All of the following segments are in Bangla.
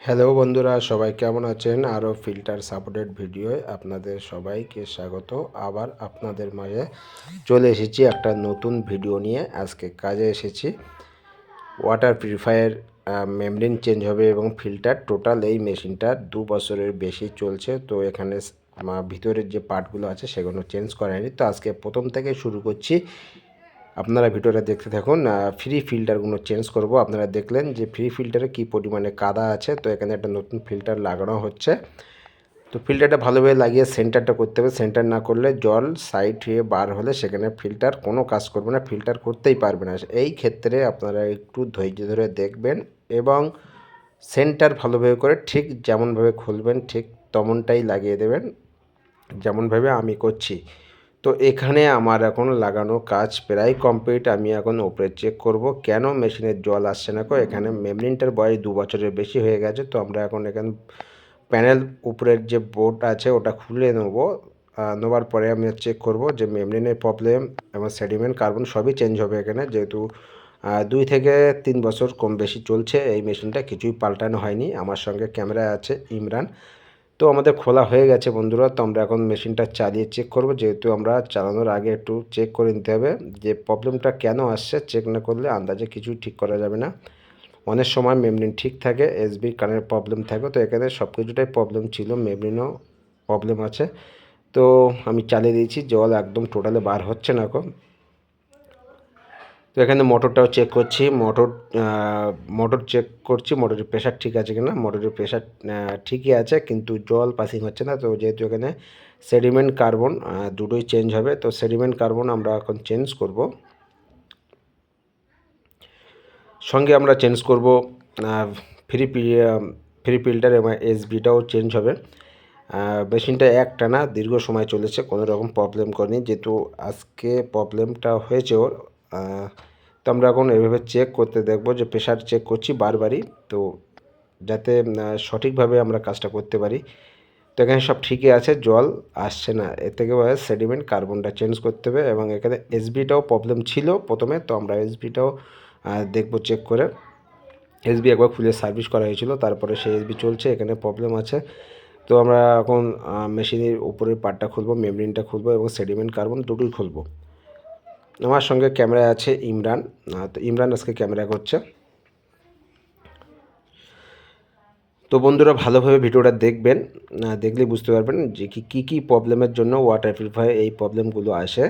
হ্যালো বন্ধুরা, সবাই কেমন আছেন? আরও ফিল্টার সাপোর্টেড ভিডিওয় আপনাদের সবাইকে স্বাগত। আবার আপনাদের মাঝে চলে এসেছি একটা নতুন ভিডিও নিয়ে। আজকে কাজে এসেছি ওয়াটার পিউরিফায়ার মেমব্রেন চেঞ্জ হবে এবং ফিল্টার টোটাল এই মেশিনটা 2 বছরের বেশি চলছে। তো এখানে ভিতরের যে পার্টগুলো আছে সেগুলো চেঞ্জ করায়নি। তো আজকে প্রথম থেকে শুরু করছি, আপনারা ভিডিওটা দেখতে থাকুন। ফ্রি ফিল্টারগুলো চেঞ্জ করব। আপনারা দেখলেন যে ফ্রি ফিল্টারে কি পরিমাণে কাদা আছে। তো এখানে একটা নতুন ফিল্টার লাগানো হচ্ছে। তো ফিল্টারটা ভালোভাবে লাগিয়ে সেন্টারটা করতে হবে। সেন্টার না করলে জল সাইড হয়ে বার হলে সেখানে ফিল্টার কোনো কাজ করবে না, ফিল্টার করতেই পারবে না। এই ক্ষেত্রে আপনারা একটু ধৈর্য ধরে দেখবেন এবং সেন্টার ভালোভাবে করে ঠিক যেমনভাবে খুলবেন ঠিক তেমনটাই লাগিয়ে দেবেন, যেমনভাবে আমি করছি। তো এখানে আমার এখন লাগানো কাজ প্রায় কমপ্লিট। আমি এখন ওপরে চেক করব কেন মেশিনের জল আসছে না। এখানে মেমব্রেনটার বয়স 2 বছরের বেশি হয়ে গেছে। তো আমরা এখন এখানে প্যানেল উপরের যে বোর্ড আছে ওটা খুলে নেওয়ার পরে আমি চেক করব যে মেমব্রেনের প্রবলেম এবং সেডিমেন্ট কার্বন সবই চেঞ্জ হবে এখানে, যেহেতু 2 থেকে 3 বছর কম বেশি চলছে এই মেশিনটা, কিছুই পাল্টানো হয়নি। আমার সঙ্গে ক্যামেরা আছে ইমরান। তো আমাদের খোলা হয়ে গেছে বন্ধুরা। তো আমরা এখন মেশিনটা চালিয়ে চেক করব, যেহেতু আমরা চালানোর আগে একটু চেক করে নিতে হবে যে প্রবলেমটা কেন আসছে। চেক না করলে আন্দাজে কিছুই ঠিক করা যাবে না। অনেক সময় মেমব্রেন ঠিক থাকে, এসবি কানের প্রবলেম থাকে। তো এখানে সব কিছুটাই প্রবলেম ছিল, মেমব্রেনও প্রবলেম আছে। তো আমি চালিয়ে দিয়েছি, জল একদম টোটালে বার হচ্ছে না এখন। তো এখানে মোটরটাও চেক করছি, মোটর চেক করছি মোটরের প্রেশার ঠিক আছে কিনা। মোটরের প্রেশার ঠিকই আছে, কিন্তু জল পাসিং হচ্ছে না। তো যেহেতু এখানে সেডিমেন্ট কার্বন দুটোই চেঞ্জ হবে, তো সেডিমেন্ট কার্বন আমরা এখন চেঞ্জ করব। সঙ্গে আমরা চেঞ্জ করব ফ্রি ফ্রি ফিল্টার এবং এসবিটাও চেঞ্জ হবে। মেশিনটা একটানা দীর্ঘ সময় চলেছে, কোনো রকম প্রবলেম করেনি। যেহেতু আজকে প্রবলেমটা হয়েছে ওর, তো আমরা এখন এভাবে চেক করতে দেখব যে প্রেশার চেক করছি বারবারই, তো যাতে সঠিকভাবে আমরা কাজটা করতে পারি। তো এখানে সব ঠিকই আছে, জল আসছে না। এর থেকে সেডিমেন্ট কার্বনটা চেঞ্জ করতে হবে এবং এখানে এসবিটাও প্রবলেম ছিল প্রথমে। তো আমরা এসবিটাও দেখব চেক করে। এসবি একবার খুলে সার্ভিস করা হয়েছিল, তারপরে সেই এসবি চলছে, এখানে প্রবলেম আছে। তো আমরা এখন মেশিনের উপরের পার্টটা খুলবো, মেমব্রেনটা খুলবো এবং সেডিমেন্ট কার্বন দুটোই খুলবো। আমার সঙ্গে ক্যামেরা আছে ইমরান। তো ইমরান আজকে ক্যামেরা করছে। তো বন্ধুরা ভালোভাবে ভিডিওটা দেখবেন, দেখলে বুঝতে পারবেন যে কী প্রবলেমের জন্য ওয়াটার পিউরিফায়ার এই প্রবলেমগুলো আসে।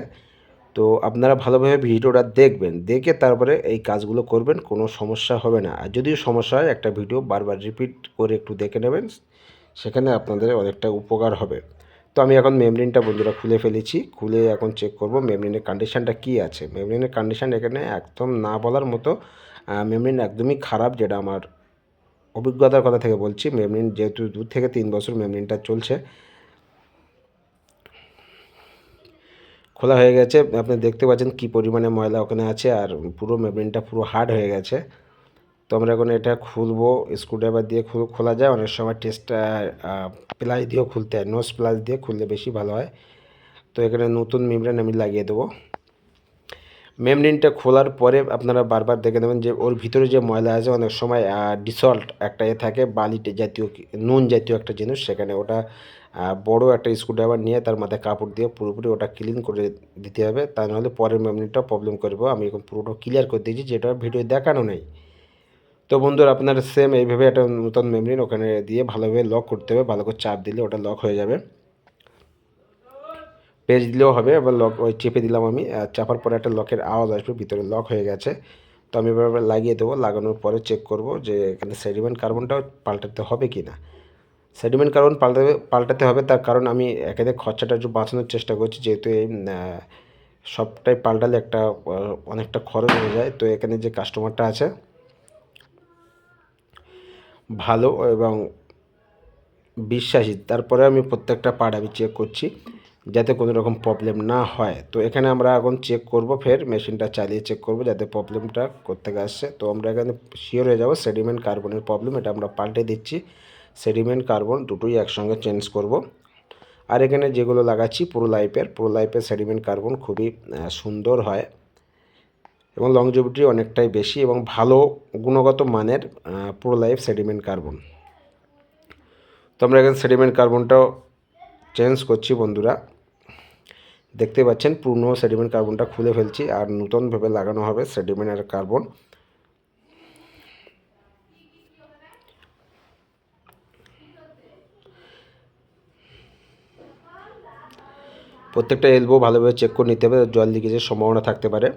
তো আপনারা ভালোভাবে ভিডিওটা দেখবেন, দেখে তারপরে এই কাজগুলো করবেন, কোনো সমস্যা হবে না। আর যদিও সমস্যা হয় একটা ভিডিও বারবার রিপিট করে একটু দেখে নেবেন, সেখানে আপনাদের অনেকটা উপকার হবে। তো আমি এখন মেমব্রেনটা বন্ধুরা খুলে ফেলেছি, খুলে এখন চেক করব মেমব্রেনের কন্ডিশানটা কী আছে। মেমব্রেনের কন্ডিশান এখানে একদম না বলার মতো, মেমব্রেন একদমই খারাপ, যেটা আমার অভিজ্ঞতার কথা থেকে বলছি। মেমব্রেন যেহেতু 2 থেকে 3 বছর মেমব্রেনটা চলছে, খোলা হয়ে গেছে। আপনি দেখতে পাচ্ছেন কি পরিমাণে ময়লা ওখানে আছে, আর পুরো মেমব্রেনটা পুরো হার্ড হয়ে গেছে। তো আমরা এখন এটা খুলবো, স্ক্রুড্রাইভার দিয়ে খোলা যায়, অনেক সময় টেস্টটা প্লাস দিয়েও খুলতে হয়, নোজ প্লাস দিয়ে খুললে বেশি ভালো হয়। তো এখানে নতুন মেমব্রেন আমি লাগিয়ে দেবো। মেমব্রেনটা খোলার পরে আপনারা বারবার দেখে নেবেন যে ওর ভিতরে যে ময়লা আছে, অনেক সময় ডিসল্ট একটা থাকে, বালিতে জাতীয় নুন জাতীয় একটা জিনিস, সেখানে ওটা বড় একটা স্ক্রুড্রাইভার নিয়ে তার মাথায় কাপড় দিয়ে পুরোপুরি ওটা ক্লিন করে দিতে হবে, তা নাহলে পরের মেমব্রেনটা প্রবলেম করবো। আমি এখন পুরোটা ক্লিয়ার করে দিয়েছি, যেটা ভিডিও দেখানো নেই। তো বন্ধুরা আপনারা সেম এইভাবে একটা নতুন মেমব্রেন ওখানে দিয়ে ভালোভাবে লক করতে হবে, ভালো করে চাপ দিলে ওটা লক হয়ে যাবে। পেজ দিলেও হবে, এবার লক ওই চেপে দিলাম আমি, চাপার পরে একটা লকের আওয়াজ আসবে, ভিতরে লক হয়ে গেছে। তো আমি এবার লাগিয়ে দেবো, লাগানোর পরে চেক করব যে এখানে সেডিমেন্ট কার্বনটাও পাল্টাতে হবে কি না। সেডিমেন্ট কার্বন পাল্টাতে হবে, তার কারণ আমি একেবারে খরচাটা একটু বাঁচানোর চেষ্টা করছি, যেহেতু এই সবটাই পাল্টালে একটা অনেকটা খরচ হয়ে যায়। তো এখানে যে কাস্টমারটা আছে ভালো এবং বিশ্বাসী, তারপরে আমি প্রত্যেকটা পার্ট আমি চেক করছি যাতে কোনো রকম প্রবলেম না হয়। তো এখানে আমরা এখন চেক করব, ফের মেশিনটা চালিয়ে চেক করব যাতে প্রবলেমটা কোত্থেকে আসছে। তো আমরা এখানে শিওর হয়ে যাব সেডিমেন্ট কার্বনের প্রবলেম, এটা আমরা পাল্টে দিচ্ছি। সেডিমেন্ট কার্বন দুটোই একসঙ্গে চেঞ্জ করব। আর এখানে যেগুলো লাগাচ্ছি পুরো লাইফের সেডিমেন্ট কার্বন খুবই সুন্দর হয় এবং লংজিভিটি অনেকটাই বেশি এবং ভালো গুণগত মানের পুরো লাইফ সেডিমেন্ট কার্বন। তো আমরা এখানে সেডিমেন্ট কার্বনটাও চেঞ্জ করছি বন্ধুরা। দেখতে পাচ্ছেন পুরনো সেডিমেন্ট কার্বনটা খুলে ফেলছি আর নতুনভাবে লাগানো হবে সেডিমেন্ট আর কার্বন। প্রত্যেকটা এলবো ভালোভাবে চেক করে নিতে হবে, জল লিকেজের সম্ভাবনা থাকতে পারে।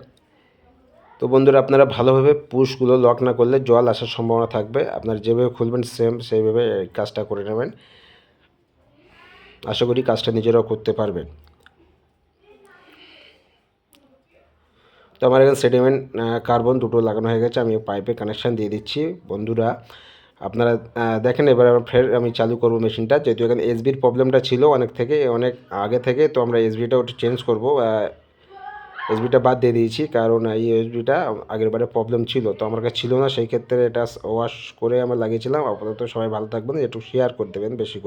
তো বন্ধুরা আপনারা ভালোভাবে পুশগুলো লক না করলে জল আসার সম্ভাবনা থাকবে। আপনারা যেভাবে খুলবেন সেম সেইভাবে কাজটা করে নেবেন। আশা করি কাজটা নিজেরাও করতে পারবেন। তো আমার এখানে সেডিমেন্ট কার্বন দুটো লাগানো হয়ে গেছে, আমি পাইপে কানেকশান দিয়ে দিচ্ছি বন্ধুরা। আপনারা দেখেন এবার ফের আমি চালু করব মেশিনটা, যেহেতু এখানে এসবির প্রবলেমটা ছিল অনেক আগে থেকে, তো আমরা এসবিটা ওটা চেঞ্জ করব। এসবিটা বাদ দিয়ে দিয়েছি, কারণ এই এসবিটা আগের বারে প্রবলেম ছিল, তো আমার কাছে ছিল না, সেই ক্ষেত্রে এটা ওয়াশ করে আমরা লাগিয়েছিলাম। আপাতত সবাই ভালো থাকবেন, একটু শেয়ার করে দেবেন বেশি করে।